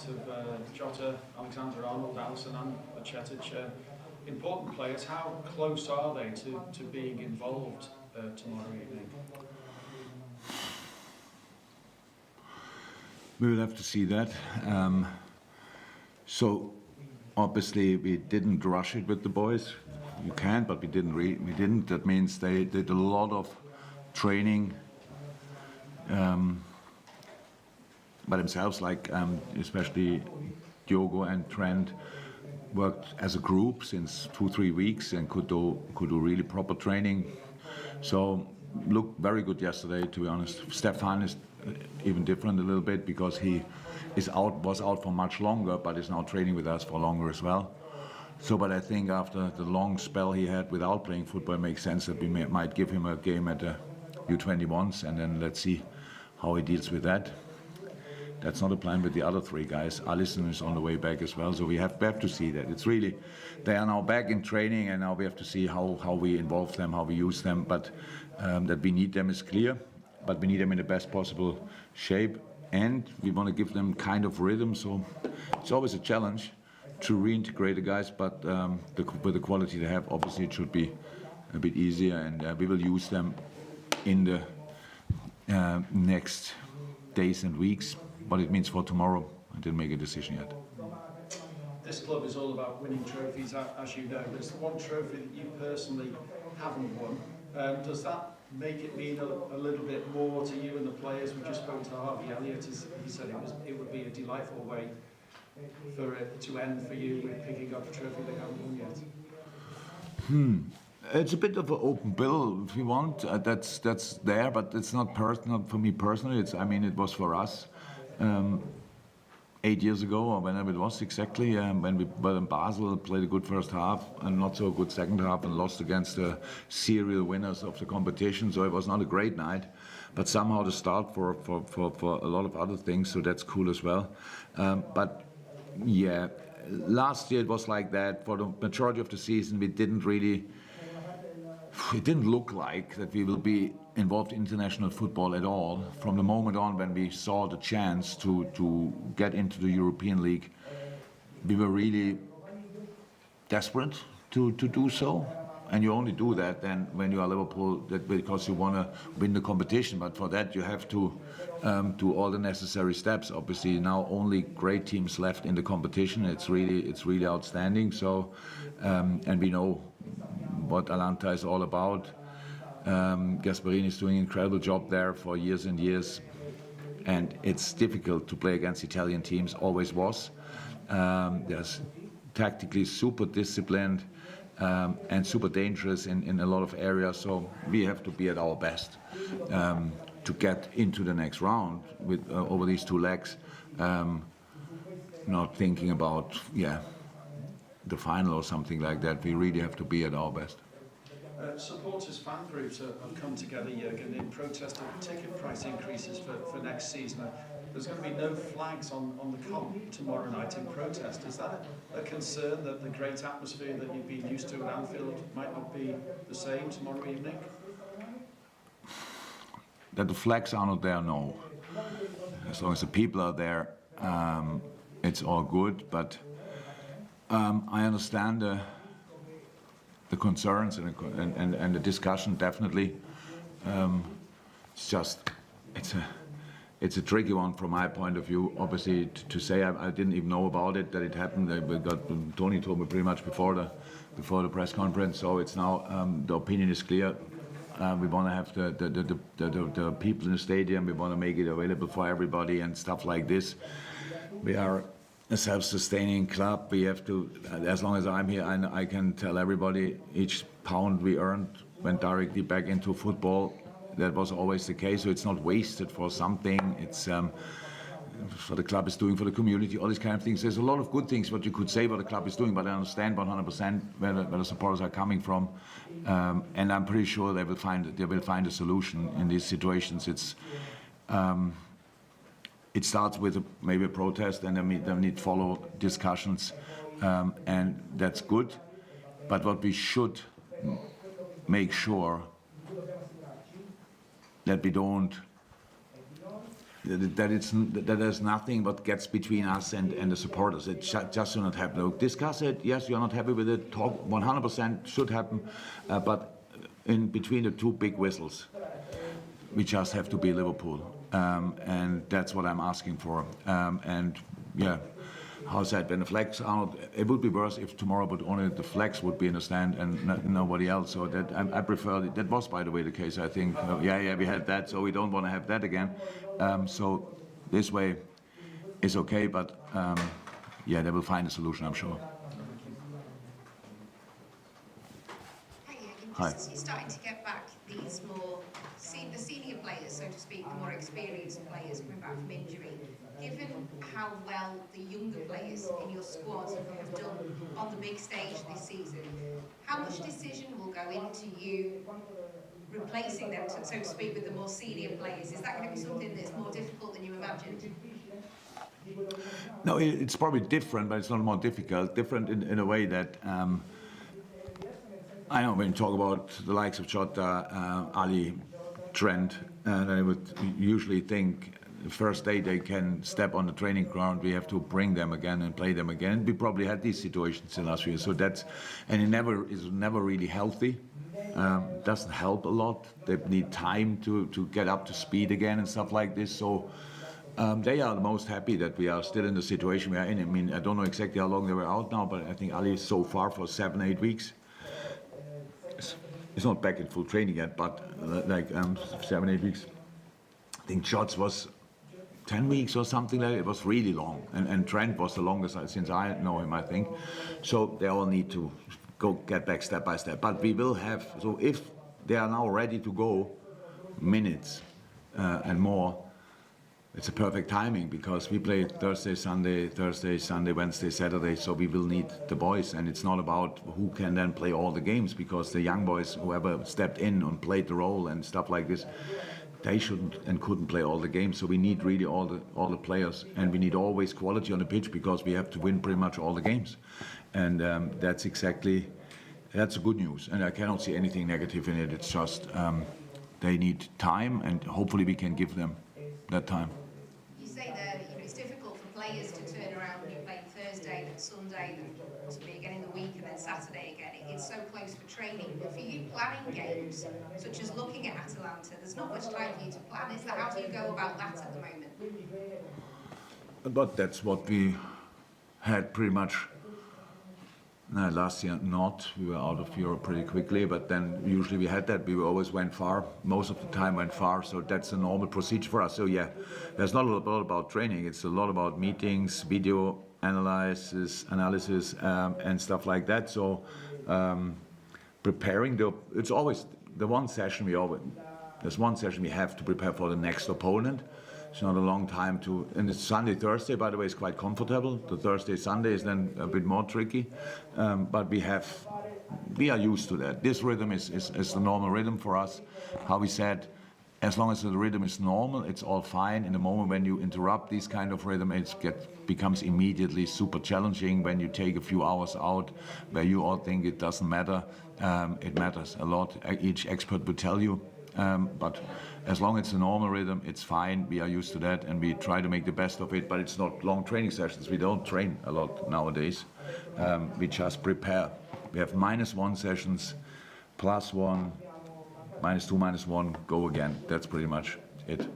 likes of Jota, Alexander-Arnold, Alisson and Bajcetic, important players. How close are they to being involved tomorrow evening? We will have to see that. So obviously we didn't rush it with the boys. You can, but we didn't. That means they did a lot of training by themselves, like especially Diogo and Trent worked as a group since 2-3 weeks and could do really proper training. So looked very good yesterday, to be honest. Stefan is even different a little bit because he was out for much longer, but is now training with us for longer as well. So, but I think after the long spell he had without playing football, it makes sense that we might give him a game at the U21s, and then let's see how he deals with that. That's not a plan with the other 3 guys. Alisson is on the way back as well, so we have to see that. It's really, they are now back in training, and now we have to see how we involve them, how we use them. But that we need them is clear, but we need them in the best possible shape, and we want to give them kind of rhythm. So it's always a challenge to reintegrate the guys, but with the quality they have, obviously it should be a bit easier, and we will use them in the next days and weeks. What it means for tomorrow, I didn't make a decision yet. This club is all about winning trophies, as you know. There's one trophy that you personally haven't won. Does that make it mean a little bit more to you and the players? We just spoke to Harvey Elliott. He said it would be a delightful way for it to end for you with picking up a trophy they haven't won yet. It's a bit of an open bill, if you want. That's there, but it's not personal for me personally. It was for us 8 years ago, or whenever it was exactly, when we were in Basel, played a good first half and not so good second half, and lost against the serial winners of the competition. So it was not a great night, but somehow the start for a lot of other things. So that's cool as well. But yeah, last year it was like that. For the majority of the season, it didn't look like that we will be involved in international football at all. From the moment on when we saw the chance to get into the European League, we were really desperate to do so. And you only do that then when you are Liverpool, because you want to win the competition. But for that you have to do all the necessary steps. Obviously now only great teams left in the competition. It's really outstanding. So and we know what Atalanta is all about. Gasperini is doing an incredible job there for years and years, and it's difficult to play against Italian teams, always was. They're tactically super disciplined and super dangerous in a lot of areas, so we have to be at our best to get into the next round with over these 2 legs, not thinking about the final or something like that. We really have to be at our best. Supporters, fan groups have come together, Jurgen, in protest of ticket price increases for next season. There's going to be no flags on the Kop tomorrow night in protest. Is that a concern that the great atmosphere that you've been used to at Anfield might not be the same tomorrow evening? That the flags are not there, no. As long as the people are there, it's all good. But I understand the concerns and the discussion, definitely. It's a tricky one from my point of view. Obviously, to say I didn't even know about it, that it happened. Tony told me pretty much before the press conference. So it's now the opinion is clear. We want to have the people in the stadium. We want to make it available for everybody and stuff like this. We are a self-sustaining club. We have to, as long as I'm here, I can tell everybody each pound we earned went directly back into football. That was always the case, so it's not wasted for something. It's what the club is doing for the community, all these kind of things. There's a lot of good things what you could say what the club is doing, but I understand 100% where the supporters are coming from, and I'm pretty sure they will find a solution in these situations. It starts with maybe a protest, and then need follow discussions, and that's good. But what we should make sure that we don't that there's nothing what gets between us and the supporters. It just should not happen. So discuss it. Yes, you're not happy with it. Talk 100% should happen, but in between the two big whistles, we just have to be Liverpool, and that's what I'm asking for. And yeah. How's that? When the flags are, it would be worse if tomorrow, but only the flags would be in the stand and nobody else. So that I prefer. That was, by the way, the case. I think. Yeah, we had that, so we don't want to have that again. So this way is okay, but yeah, they will find a solution, I'm sure. Hi. Just as you're starting to get back these more the senior players, so to speak, the more experienced players coming back from injury, given how well the younger players in your squad have done on the big stage this season, how much decision will go into you replacing them, so to speak, with the more senior players? Is that going to be something that's more difficult than you imagined? No, it's probably different, but it's not more difficult. Different in a way that I know when you talk about the likes of Jota, Ali, Trent, and I would usually think the first day they can step on the training ground, we have to bring them again and play them again. We probably had these situations in last year, so that's, and it is never really healthy. Doesn't help a lot. They need time to get up to speed again and stuff like this. So they are the most happy that we are still in the situation we are in. I mean, I don't know exactly how long they were out now, but I think Ali is so far for 7-8 weeks. He's not back in full training yet, but like 7-8 weeks. I think Shots was 10 weeks or something like that. It was really long. And Trent was the longest since I know him, I think. So they all need to go get back step by step. But we will have, so if they are now ready to go, minutes and more, it's a perfect timing because we play Thursday, Sunday, Wednesday, Saturday, so we will need the boys, and it's not about who can then play all the games because the young boys, whoever stepped in and played the role and stuff like this, they shouldn't and couldn't play all the games. So we need really all the players, and we need always quality on the pitch because we have to win pretty much all the games, and that's a good news, and I cannot see anything negative in it. It's just they need time, and hopefully we can give them that time. It's difficult for players to turn around when you're playing Thursday, then Sunday, then possibly again in the week, and then Saturday again. It's so close for training. But for you planning games, such as looking at Atalanta, there's not much time for you to plan, is there? How do you go about that at the moment? But that's what we had pretty much. No, last year not. We were out of Europe pretty quickly, but then usually we had that. We always went far. Most of the time went far, so that's a normal procedure for us. So yeah, there's not a lot about training. It's a lot about meetings, video analysis, and stuff like that. So preparing it's always the one session there's one session we have to prepare for the next opponent. It's not a long time and it's Sunday, Thursday, by the way, is quite comfortable. The Thursday, Sunday is then a bit more tricky, but we are used to that. This rhythm is the normal rhythm for us. How we said, as long as the rhythm is normal, it's all fine. In the moment when you interrupt this kind of rhythm, it becomes immediately super challenging. When you take a few hours out, where you all think it doesn't matter, it matters a lot. Each expert will tell you. But as long as it's a normal rhythm, it's fine. We are used to that, and we try to make the best of it. But it's not long training sessions. We don't train a lot nowadays. We just prepare. We have -1 sessions, +1, -2, -1, go again. That's pretty much it.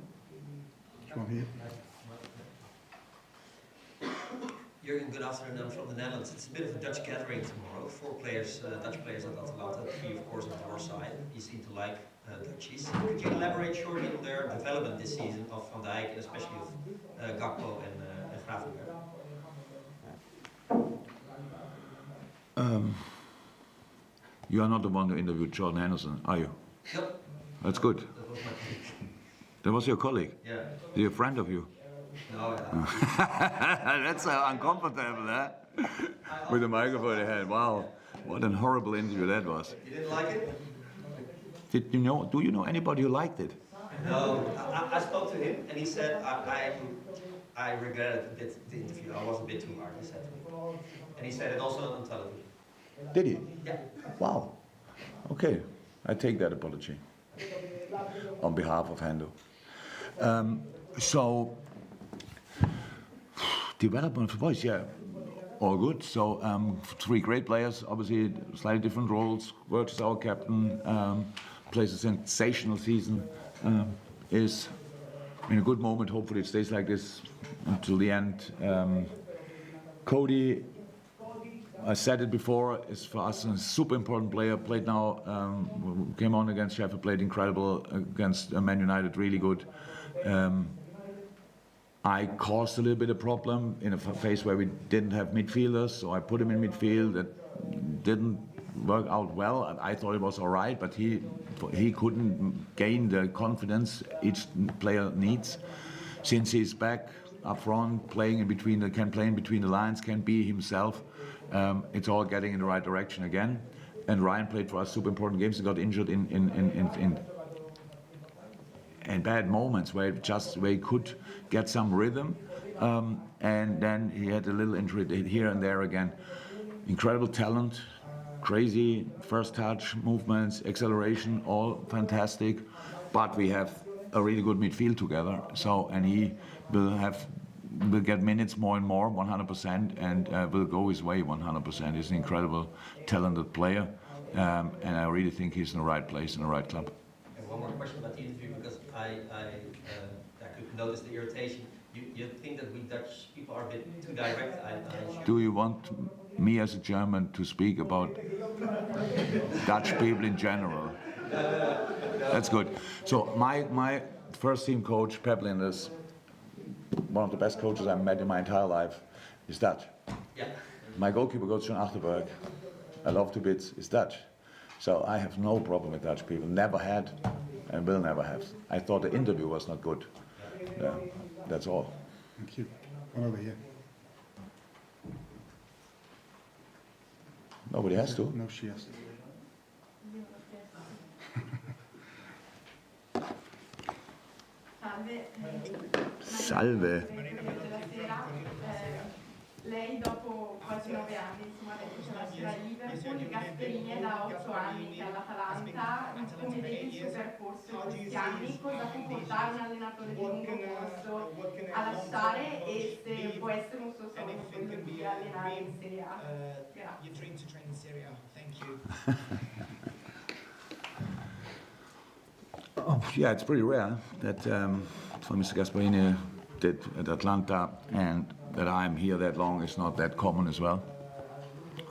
Jurgen, good afternoon. I'm from the Netherlands. It's a bit of a Dutch gathering tomorrow. 4 players, Dutch players at Atalanta, 3 of course on your side. You seem to like Dutchies. Could you elaborate shortly on their development this season of Van Dijk and especially of Gakpo and Gravenberch? You are not the one who interviewed Jordan Henderson, are you? No. That's good. That was my colleague. That was your colleague? Yeah. Is he a friend of you? No, yeah. That's uncomfortable, eh? With the microphone in hand. Wow, what a horrible interview that was. You didn't like it? Do you know anybody who liked it? No, I spoke to him and he said, I regretted a bit the interview. I was a bit too hard, he said to me. And he said it also on television. Did he? Yeah. Wow. Okay, I take that apology on behalf of Hendo. So, development of the boys, yeah, all good. So, 3 great players, obviously slightly different roles. Virgil is our captain, plays a sensational season, is in a good moment. Hopefully it stays like this until the end. Cody, I said it before, is for us a super important player. Played now, came on against Sheffield, played incredible against Man United, really good. I caused a little bit of problem in a phase where we didn't have midfielders, so I put him in midfield. That didn't work out well. I thought it was all right, but he couldn't gain the confidence each player needs. Since he's back up front, playing in between, can play in between the lines, can be himself. It's all getting in the right direction again. And Ryan played for us super important games. He got injured in bad moments where he could get some rhythm, and then he had a little injury here and there again. Incredible talent, crazy first touch, movements, acceleration, all fantastic. But we have a really good midfield together. So, and he will get minutes more and more, 100%, and will go his way 100%. He's an incredible, talented player, and I really think he's in the right place, in the right club. One more question about the interview, because I could notice the irritation. You think that we Dutch people are a bit too direct? Do you want me as a German to speak about Dutch people in general? That's good. So my first team coach, Pep Linders, one of the best coaches I've met in my entire life, is Dutch. Yeah. My goalkeeper coach, John Achterberg, I love to bits, is Dutch. So I have no problem with Dutch people. Never had and will never have. I thought the interview was not good. Yeah, that's all. Thank you. One over here. Nobody has to. No, she has to. Salve. Lei dopo quasi 9 anni, insomma, adesso c'è la Liverpool, Gasperini è da 8 anni che è all'Atalanta. Come vedi il suo percorso in questi anni? Cosa può portare un allenatore di lungo corso a lasciare, e se può essere un suo sogno quello di allenare in Serie A? Oh, yeah, it's pretty rare that for Mr. Gasperini did at Atalanta, and that I'm here that long is not that common as well.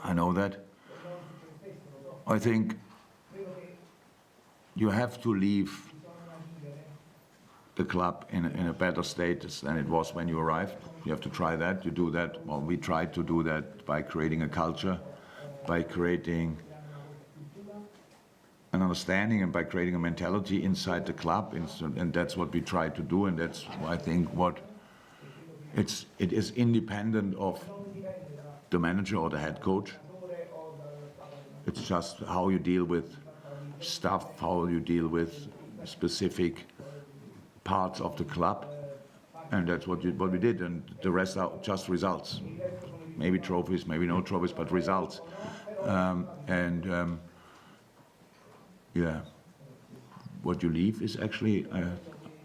I know that. I think you have to leave the club in a better status than it was when you arrived. You have to try that. You do that. Well, we tried to do that by creating a culture, by creating an understanding, and by creating a mentality inside the club, and that's what we try to do, and that's I think what it is independent of the manager or the head coach. It's just how you deal with stuff, how you deal with specific parts of the club, and that's what we did, and the rest are just results. Maybe trophies, maybe no trophies, but results. Yeah, what you leave is actually,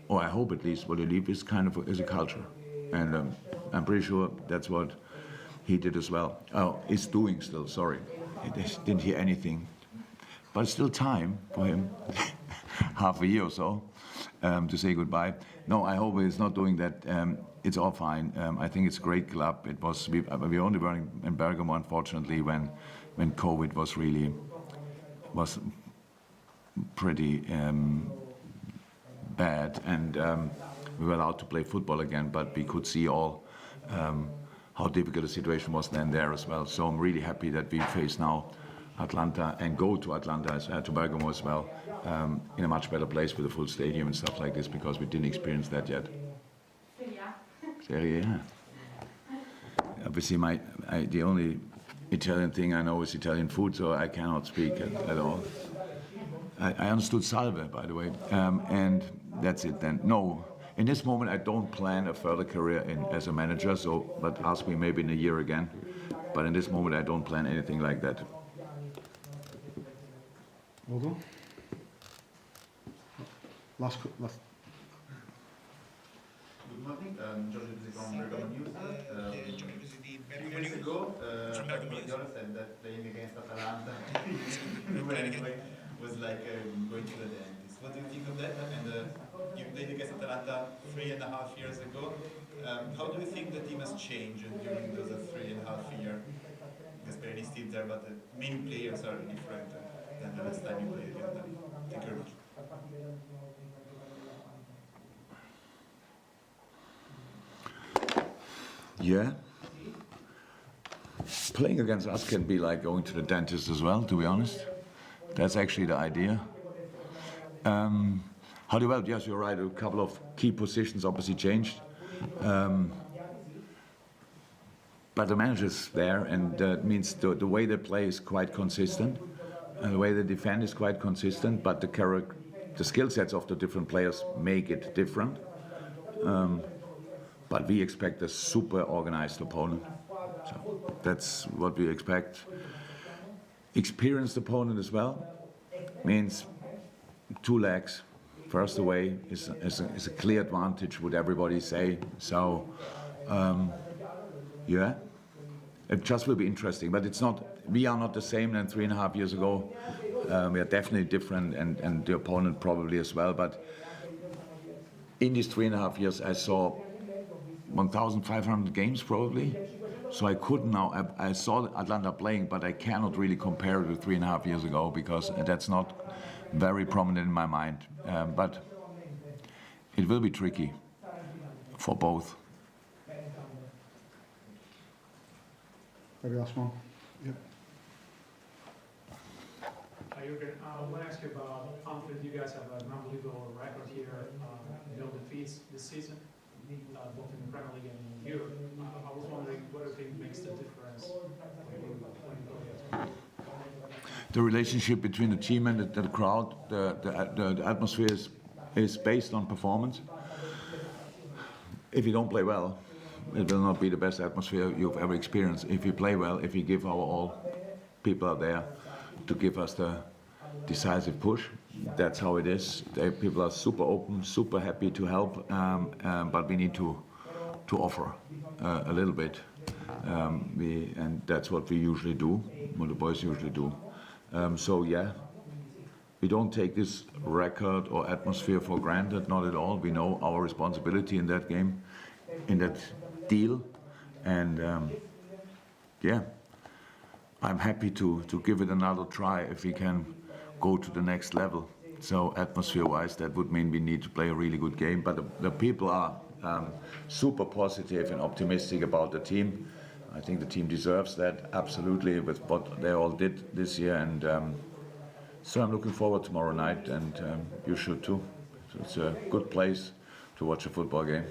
or I hope at least, what you leave is kind of is a culture, and I'm pretty sure that's what he did as well. Oh, is doing still. Sorry, I didn't hear anything, but it's still time for him, half a year or so, to say goodbye. No, I hope he's not doing that. It's all fine. I think it's a great club. It was we only were in Bergamo, unfortunately, when COVID was pretty bad, and we were allowed to play football again, but we could see all how difficult the situation was then there as well. So I'm really happy that we face now Atalanta and go to Atalanta, to Bergamo as well, in a much better place with a full stadium and stuff like this, because we didn't experience that yet. Serie A. Obviously, the only Italian thing I know is Italian food, so I cannot speak at all. I understood salve, by the way, and that's it then. No, in this moment I don't plan a further career as a manager, so, but ask me maybe in a year again. But in this moment I don't plan anything like that. Hold on. Last. Good morning, Jordan from Bergamo News. A few years ago, Guardiola said that playing against Atalanta was like going to the dentist. What do you think of that? And you played against Atalanta 3.5 years ago. How do you think the team has changed during those 3.5 years? Gasperini is still there, but the main players are different than the last time you played against them. Thank you very much. Yeah. Playing against us can be like going to the dentist as well, to be honest. That's actually the idea. How developed? Yes, you're right. A couple of key positions obviously changed. But the manager's there, and that means the way they play is quite consistent. And the way they defend is quite consistent, but the skill sets of the different players make it different. But we expect a super organized opponent. So that's what we expect. Experienced opponent as well. Means 2 legs. First away is a clear advantage, would everybody say. So, yeah. It just will be interesting. But it's not. We are not the same than 3.5 years ago. We are definitely different, and the opponent probably as well. But in these 3.5 years, I saw 1,500 games probably. So I couldn't now, I saw Atlanta playing, but I cannot really compare it with 3.5 years ago because that's not very prominent in my mind. But it will be tricky for both. Very last one. Yep. Jurgen, I want to ask you about Anfield. You guys have an unbelievable record here. No defeats this season, both in the Premier League and in Europe. I was wondering what do you think makes the difference when you go against The relationship between the team and the crowd, the atmosphere is based on performance. If you don't play well, it will not be the best atmosphere you've ever experienced. If you play well, if you give our all, people are there to give us the decisive push. That's how it is. People are super open, super happy to help, but we need to offer a little bit. And that's what we usually do, what the boys usually do. So yeah, we don't take this record or atmosphere for granted, not at all. We know our responsibility in that game, in that deal, and yeah, I'm happy to give it another try if we can go to the next level. So atmosphere-wise, that would mean we need to play a really good game. But the people are super positive and optimistic about the team. I think the team deserves that, absolutely, with what they all did this year. And so I'm looking forward tomorrow night, and you should too. So it's a good place to watch a football game.